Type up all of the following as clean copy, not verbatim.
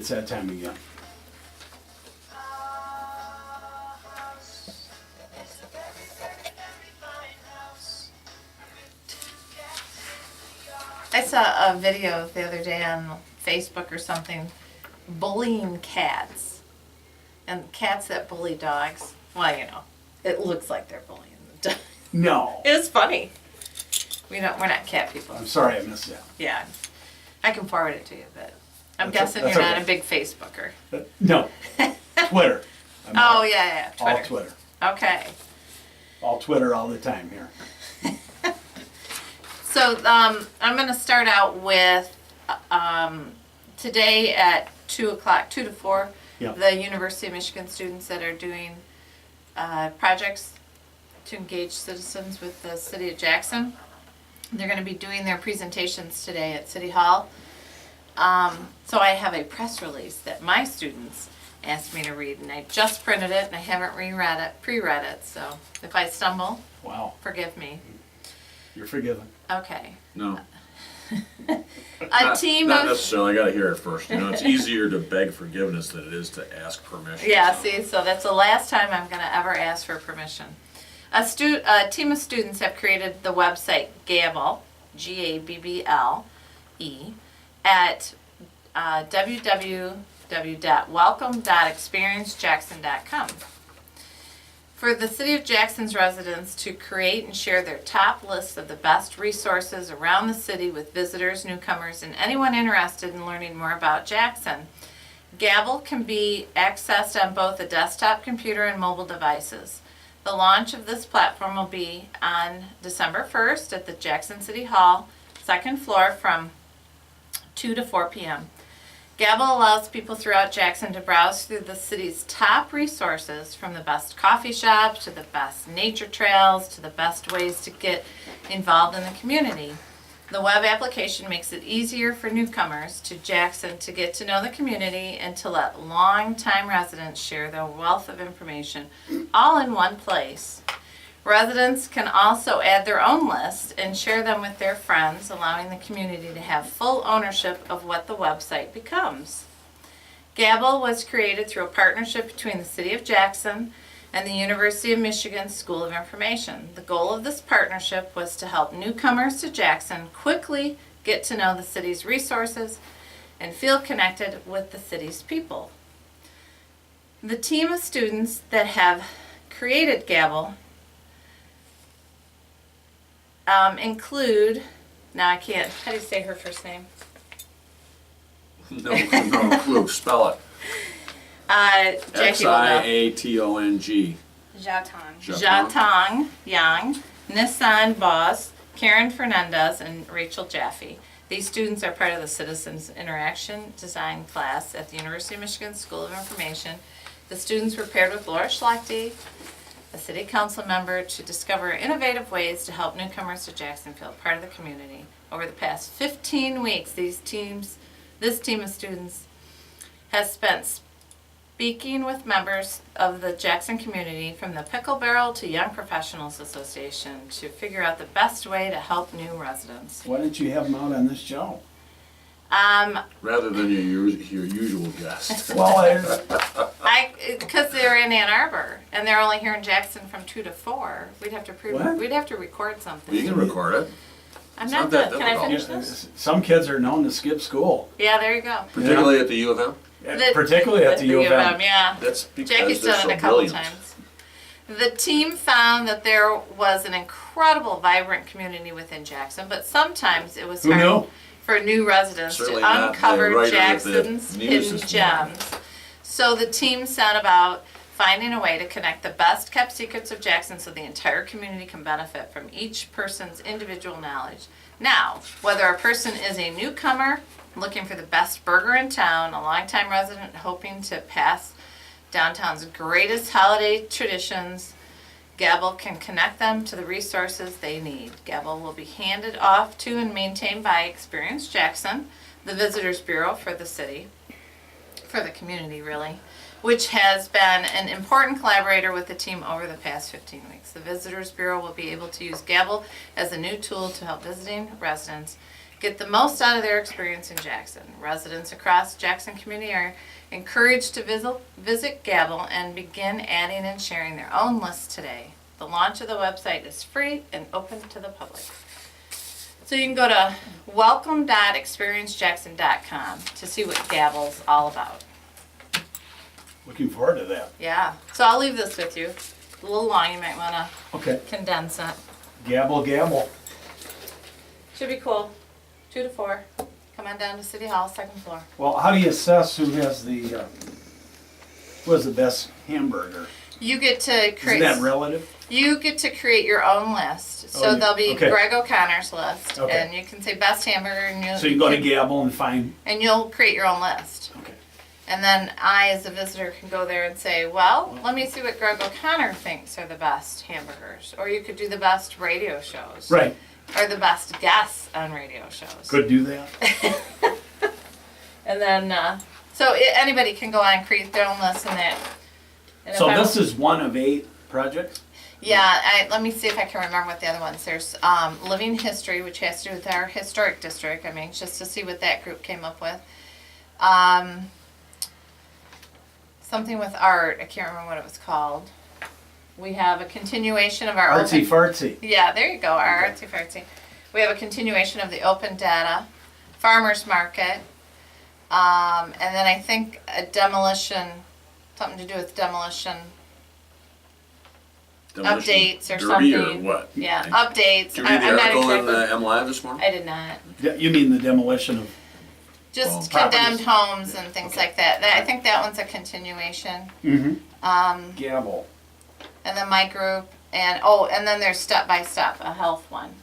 It's that time again. I saw a video the other day on Facebook or something, bullying cats. And cats that bully dogs, well, you know, it looks like they're bullying the dog. No. It was funny. We're not cat people. I'm sorry I missed that. Yeah. I can forward it to you, but I'm That's guessing that's you're not okay. a big Facebooker. No. Twitter. I'm Oh, all- yeah, Twitter. All Twitter. Okay. All Twitter all the time here. So I'm going to start out with today at 2 o'clock, 2 to 4, Yeah. the University of Michigan students that are doing projects to engage citizens with the city of Jackson. They're going to be doing their presentations today at City Hall. So I have a press release that my students asked me to read, and I just printed it, and I haven't pre-read it, so if I stumble, Wow. forgive me. You're forgiven. Okay. No. A team Not of... necessarily, I gotta hear it first, you know, it's easier to beg forgiveness than it is to ask permission. Yeah, so. see, so that's the last time I'm going to ever ask for permission. A team of students have created the website Gabble, Gabble, at www.welcome.experiencejackson.com. For the City of Jackson's residents to create and share their top list of the best resources around the city with visitors, newcomers, and anyone interested in learning more about Jackson. Gabble can be accessed on both a desktop computer and mobile devices. The launch of this platform will be on December 1st at the Jackson City Hall, second floor from 2 to 4 p.m. Gabble allows people throughout Jackson to browse through the city's top resources, from the best coffee shops to the best nature trails to the best ways to get involved in the community. The web application makes it easier for newcomers to Jackson to get to know the community and to let longtime residents share their wealth of information all in one place. Residents can also add their own list and share them with their friends, allowing the community to have full ownership of what the website becomes. Gabble was created through a partnership between the City of Jackson and the University of Michigan School of Information. The goal of this partnership was to help newcomers to Jackson quickly get to know the city's resources and feel connected with the city's people. The team of students that have created Gabble include, now I can't, how do you say her first name? No clue, spell it. Jackie will know. Xiaatong. Jiatong Yang, Nissan Boss, Karen Fernandez, and Rachel Jaffe. These students are part of the Citizens Interaction Design class at the University of Michigan School of Information. The students were paired with Laura Schlechte, a city council member, to discover innovative ways to help newcomers to Jackson feel part of the community. Over the past 15 weeks, this team of students has spent speaking with members of the Jackson community, from the Pickle Barrel to Young Professionals Association, to figure out the best way to help new residents. Why didn't you have them out on this show? Rather than your usual guest. Well, Because they're in Ann Arbor and they're only here in Jackson from 2 to 4. We'd have to What? we'd have to record something. You can record it. I'm it's not not that done. Can I difficult. finish this? some kids are known to skip school, Yeah, there you go. Particularly at the U of M. particularly at the U of M. Yeah. That's because Jackie's they're done so it a couple brilliant. times. The team found that there was an incredible, vibrant community within Jackson, but sometimes it was Who hard knew? for new residents Certainly to not the uncover writer of the Jackson's news hidden this morning. gems. So the team set about finding a way to connect the best kept secrets of Jackson so the entire community can benefit from each person's individual knowledge. Now, whether a person is a newcomer looking for the best burger in town, a longtime resident hoping to pass downtown's greatest holiday traditions, Gabble can connect them to the resources they need. Gabble will be handed off to and maintained by Experience Jackson, the Visitors Bureau for the city, for the community really, which has been an important collaborator with the team over the past 15 weeks. The Visitors Bureau will be able to use Gabble as a new tool to help visiting residents get the most out of their experience in Jackson. Residents across Jackson community are encouraged to visit Gabble and begin adding and sharing their own lists today. The launch of the website is free and open to the public. So you can go to welcome.experiencejackson.com to see what Gabble's all about. Looking forward to that. Yeah, so I'll leave this with you. A little long, you might want to Okay. condense it. Gabble, gabble. Should be cool. 2 to 4. Come on down to City Hall, second floor. Well, how do you assess who has the best hamburger? You get to create. Isn't that relative? You get to create your own list. So Oh, there'll be okay. Greg O'Connor's list, Okay. and you can say best hamburger, and So you can go to Gabble and find, you'll create your own list. okay. And then I, as a visitor, can go there and say, well, let me see what Greg O'Connor thinks are the best hamburgers. Or you could do the best radio shows. Right, Or the best guests on radio shows. could do that. And then, anybody can go on and create their own list and that. And if So I- this is one of 8 projects? Yeah, let me see if I can remember what the other ones. There's Living History, which has to do with our historic district. I'm anxious to see what that group came up with. Something with art. I can't remember what it was called. We have a continuation of our Artsy open. fartsy. Yeah, there you go. Our Okay. artsy fartsy. We have a continuation of the open data, farmers market, and then I think a demolition, something to do with demolition. Demolition Updates or derby something. Or what? Yeah, Did updates. you read the I'm not article in exactly. M Live this morning? I did not. You mean the demolition of, Just Well, condemned properties. homes and things Okay. like that. I think that one's a continuation. Gabble. And then my group, and then there's step by step, a health one.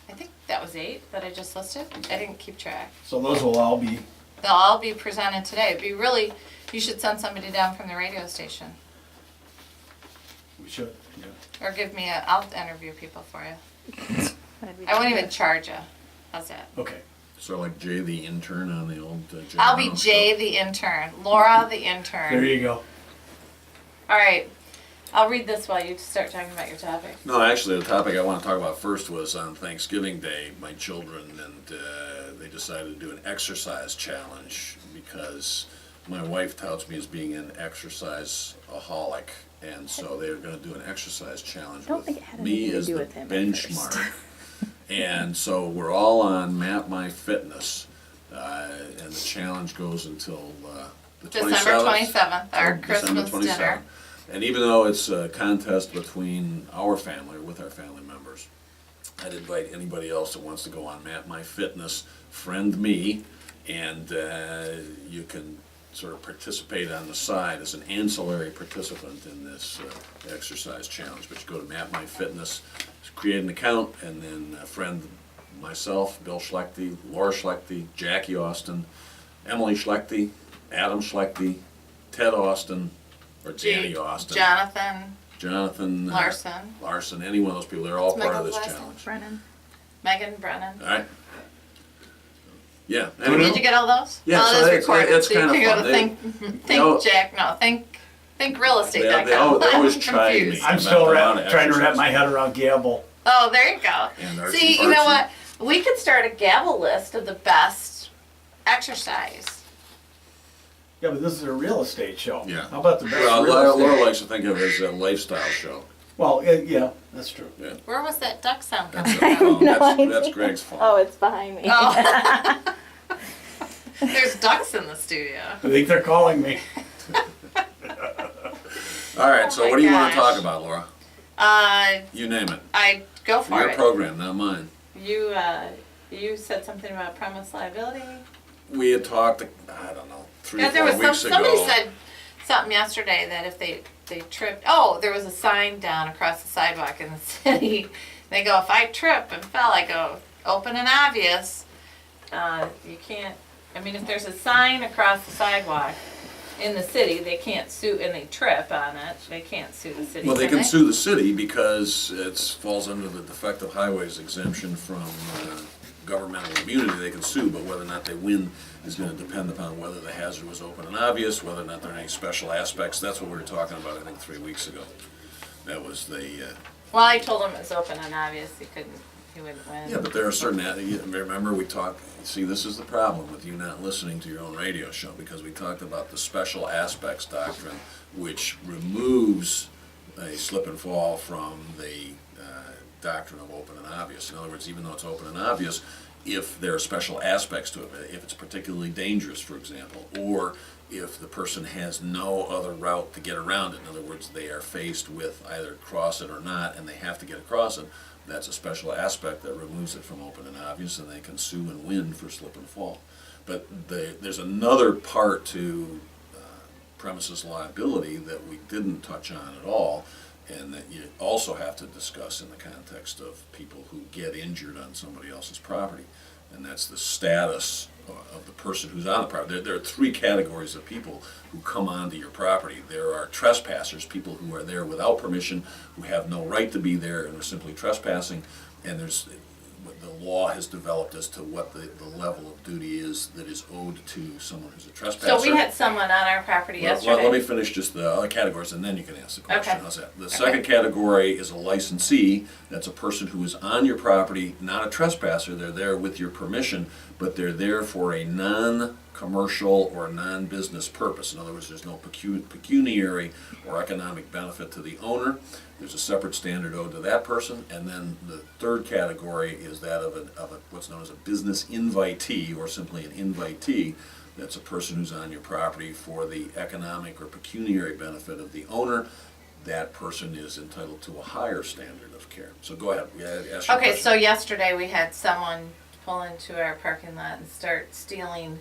I think that was 8 that I just listed. I didn't keep track. So those will all be, They'll all be presented today. It'd be really, you should send somebody down from the radio station. we should, yeah. Or I'll interview people for you. I won't even charge you. How's that? Okay. So like Jay the intern on the old Jay I'll be Leno Jay show? the intern, Laura the intern. There you go. All right. I'll read this while you start talking about your topic. No, actually, the topic I want to talk about first was on Thanksgiving Day, my children, and they decided to do an exercise challenge because my wife touts me as being an exercise-aholic, and so they were going to do an exercise challenge don't think it with had me anything to as do the with him at benchmark. And so we're all on Map My Fitness, and the challenge goes until the 27th. December 27th, our December Christmas 27th. dinner. And even though it's a contest between our family, or with our family members, I'd invite anybody else that wants to go on Map My Fitness, friend me, and you can sort of participate on the side as an ancillary participant in this exercise challenge. But you go to Map My Fitness, create an account, and then friend myself, Bill Schlechte, Laura Schlechte, Jackie Austin, Emily Schlechte, Adam Schlechte, Ted Austin, or Danny Austin, Jonathan Larson, any one of those people, they're all What's part of Michael's this last challenge. Brennan. Megan Brennan. All right? Yeah. Did you get all those? Yeah, Oh, so that's it's recorded, so you kinda can go fun. to think know- Jack, no, think realestate.com. They always I'm chide me. confused. I'm About still the amount of trying to wrap exercise. my head around Gabble. Oh, there you go. And artsy See, you know fartsy. what? We could start a Gabble list of the best exercise. Yeah, but this is a real estate show. Yeah. How about the best Well, real Laura estate? likes to think of it as a lifestyle show. Well, yeah, that's true. Yeah. Where was that duck sound coming That's, from? that's Greg's fault. Oh, it's behind me. Oh. There's ducks in the studio. I think they're calling me. All right, so Oh my what do you want to gosh. talk about, Laura? I You name it. go for Your it. program, not mine. You said something about premise liability. We had talked, I don't know, 3 Yeah, or there 4 was weeks somebody ago. said something yesterday that if they tripped, oh, there was a sign down across the sidewalk in the city. They go, if I trip and fell, I go, open and obvious. You can't, I mean, if there's a sign across the sidewalk in the city, they can't sue, and they trip on it, they can't sue the city. Well, they can sue the city because it falls under the defective highways exemption from governmental immunity. They can sue, but whether or not they win is going to depend upon whether the hazard was open and obvious, whether or not there are any special aspects. That's what we were talking about, I think, 3 weeks ago. That was the, Well, I told him it was open and obvious, he couldn't he wouldn't win. Yeah, but there are certain, remember we talked, see, this is the problem with you not listening to your own radio show, because we talked about the special aspects doctrine, which removes a slip and fall from the doctrine of open and obvious. In other words, even though it's open and obvious, if there are special aspects to it, if it's particularly dangerous, for example, or if the person has no other route to get around it, in other words, they are faced with either cross it or not, and they have to get across it, that's a special aspect that removes it from open and obvious, and they can sue and win for slip and fall. But there's another part to premises liability that we didn't touch on at all, and that you also have to discuss in the context of people who get injured on somebody else's property, and that's the status of the person who's on the property. There are three categories of people who come onto your property. There are trespassers, people who are there without permission, who have no right to be there and are simply trespassing, and there's what the law has developed as to what the level of duty is that is owed to someone who's a trespasser. So we had someone on our property Well, yesterday. let me finish just the other categories, and then you can ask the question. Okay. How's that? The second category is a licensee. That's a person who is on your property, not a trespasser. They're there with your permission, but they're there for a non-commercial or non-business purpose. In other words, there's no pecuniary or economic benefit to the owner. There's a separate standard owed to that person. And then the third category is that of what's known as a business invitee, or simply an invitee. That's a person who's on your property for the economic or pecuniary benefit of the owner. That person is entitled to a higher standard of care. So go ahead, ask your Okay, question. so yesterday we had someone pull into our parking lot and start stealing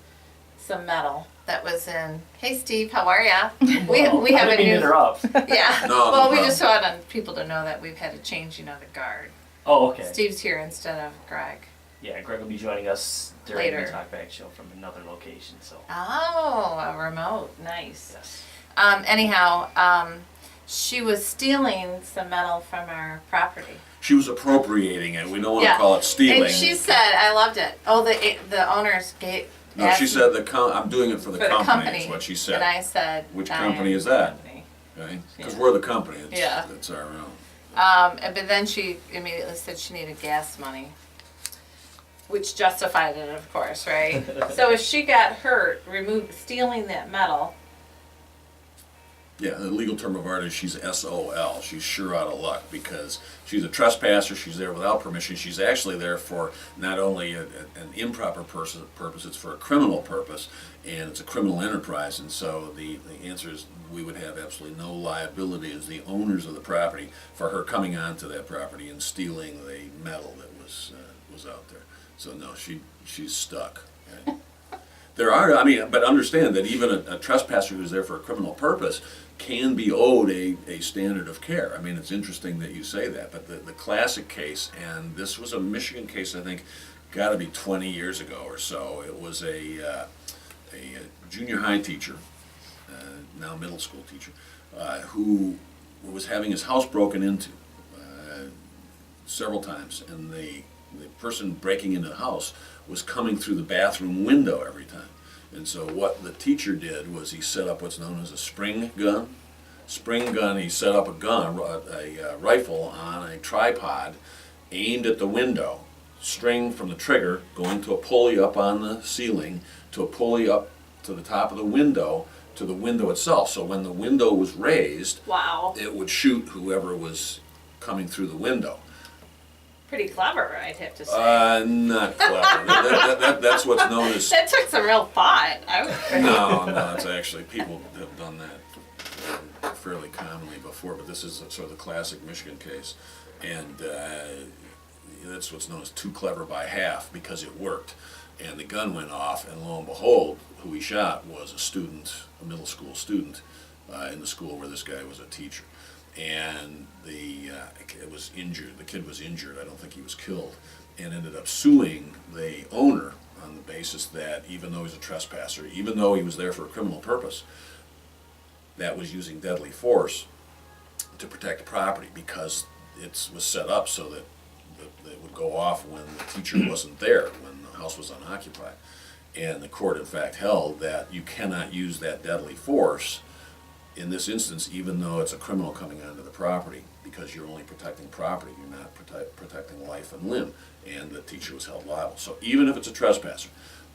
some metal that was in. Hey Steve, how are ya? We have I a didn't mean to new. interrupt. Yeah. No, Well, no we problem. just want people to know that we've had to change, the guard. Oh, okay. Steve's here instead of Greg. Yeah, Greg will be joining us during Later. the Talkback show from another location. So Oh, a remote, nice. yes. Anyhow, she was stealing some metal from our property. She was appropriating it. We don't want to Yeah. call it stealing. And she said, I loved it. Oh, the owners gave. No, she asked said me I'm doing it for the for company, is what she said. And I said, Which Diane company is that? Company. Okay? Because Yeah. we're the company. It's, Yeah. it's our own. But then she immediately said she needed gas money, which justified it, of course, right? So if she got hurt, stealing that metal, Yeah, the legal term of art is she's SOL. She's sure out of luck because she's a trespasser. She's there without permission. She's actually there for not only an improper purpose, it's for a criminal purpose, and it's a criminal enterprise. And so the answer is we would have absolutely no liability as the owners of the property for her coming onto that property and stealing the metal that was out there. So no, she's stuck. Okay? There are, but understand that even a trespasser who's there for a criminal purpose can be owed a standard of care. I mean, it's interesting that you say that, but the classic case, and this was a Michigan case, I think, got to be 20 years ago or so. It was a junior high teacher, now middle school teacher, who was having his house broken into several times, and the person breaking into the house was coming through the bathroom window every time. And so what the teacher did was he set up what's known as a spring gun. He set up a rifle on a tripod, aimed at the window, string from the trigger going to a pulley up on the ceiling, to a pulley up to the top of the window, to the window itself. So when the window was raised, wow, it would shoot whoever was coming through the window. pretty clever, I'd have to say. Not clever. That's what's known as. That took some real thought. No, it's actually, people have done that fairly commonly before, but this is sort of the classic Michigan case. And that's what's known as too clever by half, because it worked. And the gun went off, and lo and behold, who he shot was a middle school student in the school where this guy was a teacher. And it was injured. The kid was injured. I don't think he was killed, and ended up suing the owner on the basis that even though he's a trespasser, even though he was there for a criminal purpose, that was using deadly force to protect property, because it was set up so that it would go off when the teacher wasn't there, when the house was unoccupied. And the court, in fact, held that you cannot use that deadly force in this instance, even though it's a criminal coming onto the property, because you're only protecting property, you're not protecting life and limb, and the teacher was held liable. So even if it's a trespasser,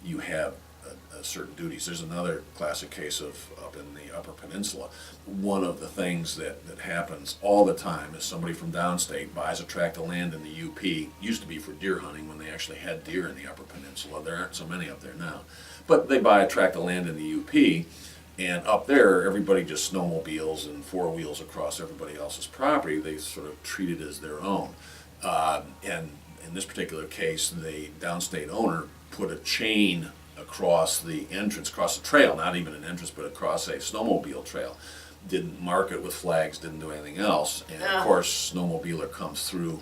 you have certain duties. There's another classic case of up in the Upper Peninsula. One of the things that happens all the time is somebody from downstate buys a tract of land in the UP. Used to be for deer hunting when they actually had deer in the Upper Peninsula. There aren't so many up there now. But they buy a tract of land in the UP, and up there everybody just snowmobiles and four wheels across everybody else's property. They sort of treat it as their own. And in this particular case, the downstate owner put a chain across the entrance, across the trail, not even an entrance, but across a snowmobile trail. Didn't mark it with flags, didn't do anything else. And of course, snowmobiler comes through,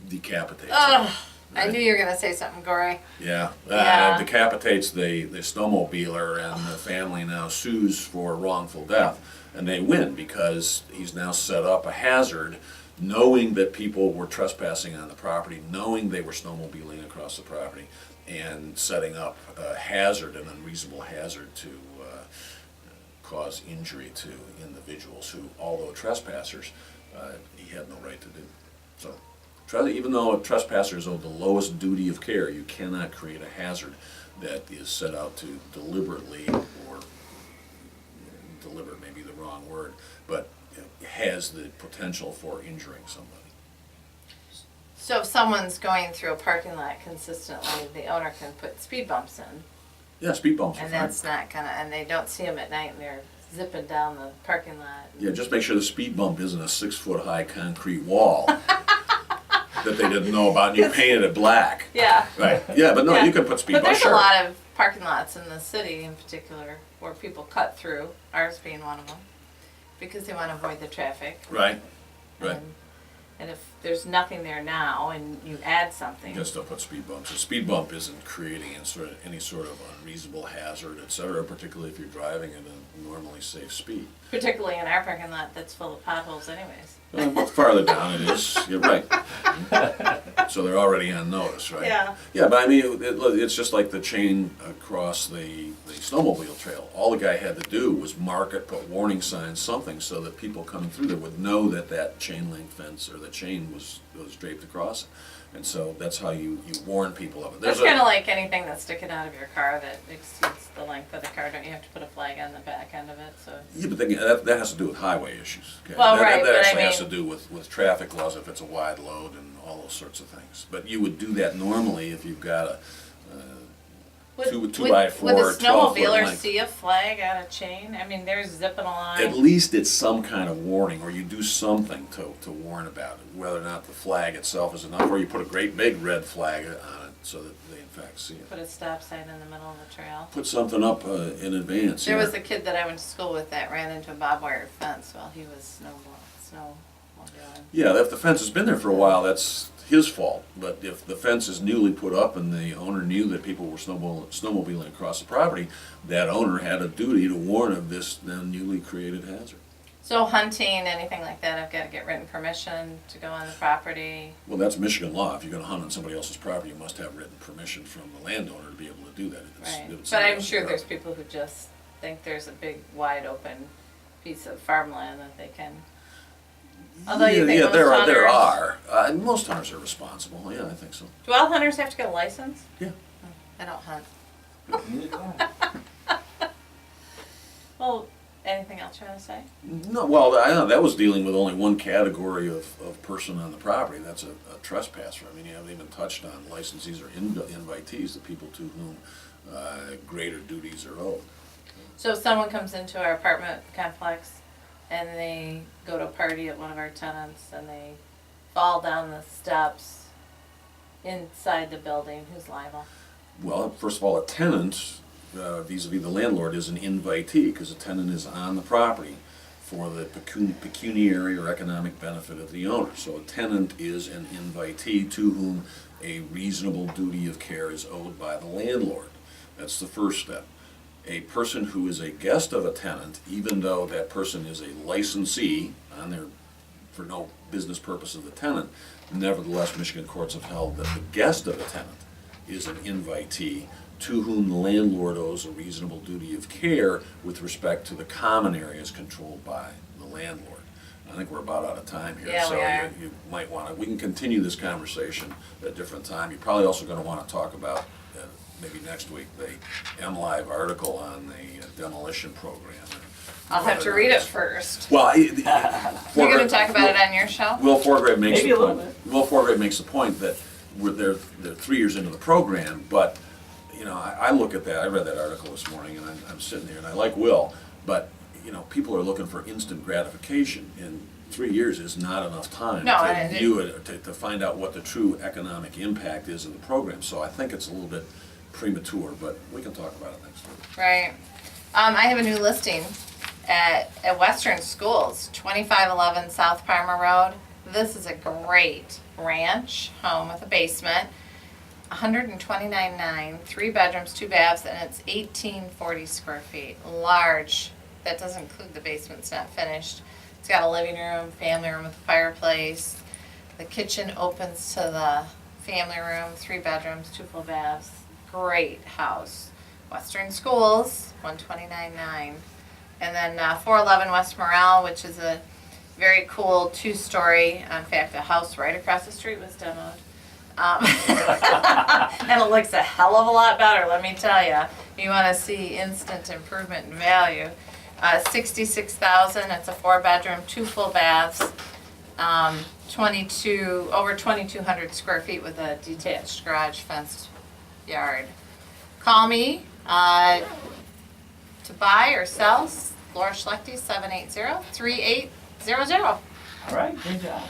decapitates it. I knew you were gonna say something gory. Yeah, Yeah. decapitates the snowmobiler, and the family now sues for wrongful death. And they win because he's now set up a hazard, knowing that people were trespassing on the property, knowing they were snowmobiling across the property, and setting up a hazard, an unreasonable hazard to cause injury to individuals who, although trespassers, he had no right to do. So, even though a trespasser is owed the lowest duty of care, you cannot create a hazard that is set out to deliberately, or deliberate may be the wrong word, but has the potential for injuring somebody. So if someone's going through a parking lot consistently, the owner can put speed bumps in, Yeah, speed bumps are and fine. that's not gonna, and they don't see them at night and they're zipping down the parking lot. Yeah, just make sure the speed bump isn't a 6-foot-high concrete wall that they didn't know about, and you painted it black. Yeah. Right, yeah, but no, Yeah. you can put speed But bumps, there's sure. a lot of parking lots in the city in particular where people cut through, ours being one of them, because they want to avoid the traffic. Right, right. And if there's nothing there now and you add something, You can still put speed bumps. A speed bump isn't creating any sort of unreasonable hazard, et cetera, particularly if you're driving at a normally safe speed. particularly in our parking lot that's full of potholes anyways. Farther down it is, you're right. So they're already on notice, right? Yeah. Yeah, but I mean, it's just like the chain across the snowmobile trail. All the guy had to do was mark it, put warning signs, something, so that people coming through there would know that that chain link fence or the chain was draped across it. And so that's how you warn people of it. It's kind of like anything that's sticking out of your car that exceeds the length of the car. Don't you have to put a flag on the back end of it? So Yeah, but that has to do with highway issues. Okay? Well, right, That but I actually has to mean- do with traffic laws if it's a wide load and all those sorts of things. But you would do that normally if you've got a two by four, would a 12-foot snowmobiler length. see a flag on a chain? I mean, they're zipping along. At least it's some kind of warning, or you do something to warn about it, whether or not the flag itself is enough, or you put a great big red flag on it so that they in fact see it. Put a stop sign in the middle of the trail. Put something up in advance. There yeah. was a kid that I went to school with that ran into a barbed wire fence while he was snowmobiling. Yeah, if the fence has been there for a while, that's his fault. But if the fence is newly put up and the owner knew that people were snowmobiling across the property, that owner had a duty to warn of this now newly created hazard. So hunting, anything like that, I've got to get written permission to go on the property. Well, that's Michigan law. If you're going to hunt on somebody else's property, you must have written permission from the landowner to be able to do that. If Right. if it's But somebody I'm else's sure there's property. people who just think there's a big, wide open piece of farmland that they can. Although you think most there hunters- are. Most hunters are responsible. Yeah, I think so. Do all hunters have to get a license? Yeah. I don't hunt. Well, anything else you want to say? No, well, I know that was dealing with only one category of person on the property. That's a trespasser. I mean, you haven't even touched on licensees or invitees, the people to whom greater duties are owed. So if someone comes into our apartment complex and they go to a party at one of our tenants and they fall down the steps inside the building, who's liable? Well, first of all, a tenant, vis-a-vis the landlord, is an invitee because a tenant is on the property for the pecuniary or economic benefit of the owner. So a tenant is an invitee to whom a reasonable duty of care is owed by the landlord. That's the first step. A person who is a guest of a tenant, even though that person is a licensee on there for no business purpose of the tenant, nevertheless, Michigan courts have held that the guest of a tenant is an invitee to whom the landlord owes a reasonable duty of care with respect to the common areas controlled by the landlord. I think we're about out of time here, Yeah, so we are. you might want to, we can continue this conversation at a different time. You're probably also going to want to talk about, maybe next week, the MLive article on the demolition program. I'll have to read it first. Well, You're gonna talk about it on your show? Will Forgrave makes Maybe the a little point. Will Forgrave makes the point that they're 3 years into the program, but you know, I look at that. I read that article this morning, and I'm sitting there, and I like Will, but you know, people are looking for instant gratification, and 3 years is not enough time No, to and view it, to find out what the true economic impact is of the program. So I think it's a little bit premature, but we can talk about it next week. Right. I have a new listing at Western Schools, 2511 South Parma Road. This is a great ranch home with a basement, 129.9, 3 bedrooms, 2 baths, and it's 1840 square feet. Large. That doesn't include the basement, it's not finished. It's got a living room, family room with a fireplace. The kitchen opens to the family room, 3 bedrooms, 2 full baths. Great house. Western Schools, 129.9. And then 411 West Morale, which is a very cool 2-story. In fact, a house right across the street was demoed. And it looks a hell of a lot better, let me tell you. You want to see instant improvement in value. 66,000. It's a 4-bedroom, 2 full baths, over 2,200 square feet with a detached garage, fenced yard. Call me to buy or sell. Laura Schlechte, 780-3800. All right, good job.